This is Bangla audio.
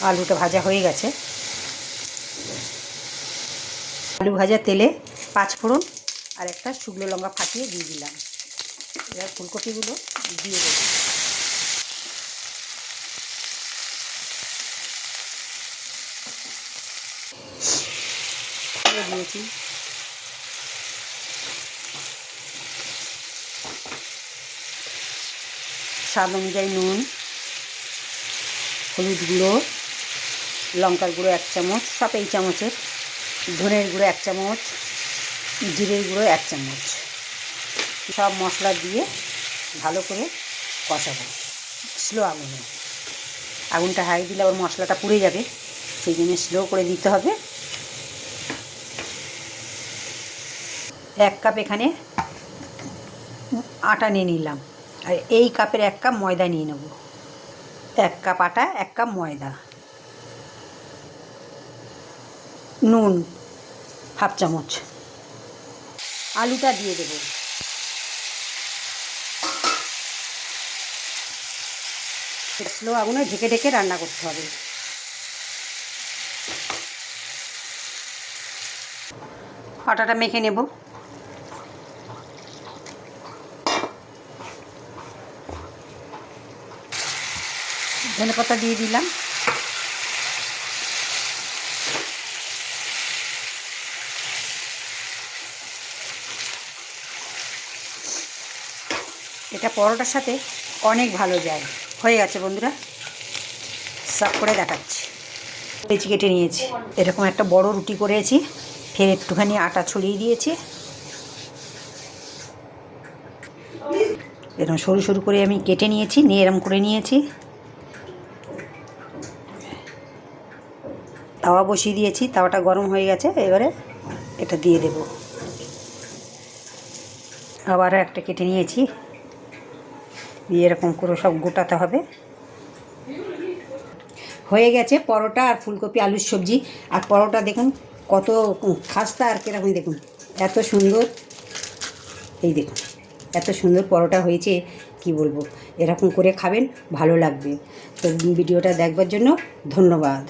আলুটা ভাজা হয়ে গেছে। আলু ভাজা তেলে 5 ফোড়ন আর একটা শুকনো লঙ্কা ফাটিয়ে দিয়ে দিলাম। এবার ফুলকপিগুলো দিয়ে দেবো। দিয়েছি স্বাদ অনুযায়ী নুন, হলুদ গুঁড়ো, লঙ্কার গুঁড়ো 1 চামচ, সব এই চামচের, ধনের গুঁড়ো 1 চামচ, জিরের গুঁড়ো 1 চামচ, সব মশলা দিয়ে ভালো করে কষাবো স্লো আগুনে। আগুনটা হাই দিলে আবার মশলাটা পুড়ে যাবে, সেই জন্য স্লো করে দিতে হবে। 1 কাপ এখানে আটা নিয়ে নিলাম, আর এই কাপের 1 কাপ ময়দা নিয়ে নেব। 1 কাপ আটা, 1 কাপ ময়দা, নুন 1/2 চামচ, আলুটা দিয়ে দেব। স্লো আগুনে ঢেকে ঢেকে রান্না করতে হবে। আটাটা মেখে নেব। ধনেপাতা দিয়ে দিলাম। এটা পরোটার সাথে অনেক ভালো যায়। হয়ে গেছে বন্ধুরা, সার্ভ করে দেখাচ্ছি। পেঁচি কেটে নিয়েছি, এরকম একটা বড় রুটি করেছি, ফের একটুখানি আটা ছড়িয়ে দিয়েছি। এরকম সরু সরু করে আমি কেটে নিয়েছি, নিয়ে এরকম করে নিয়েছি। তাওয়া বসিয়ে দিয়েছি, তাওয়াটা গরম হয়ে গেছে, এবারে এটা দিয়ে দেব। আবার একটা কেটে নিয়েছি, দিয়ে এরকম করে সব গোটাতে হবে। হয়ে গেছে পরোটা আর ফুলকপি আলুর সবজি। আর পরোটা দেখুন কত খাস্তা, আর কীরকম দেখুন এত সুন্দর, এই দেখুন এত সুন্দর পরোটা হয়েছে, কি বলবো। এরকম করে খাবেন, ভালো লাগবে। তো ভিডিওটা দেখবার জন্য ধন্যবাদ।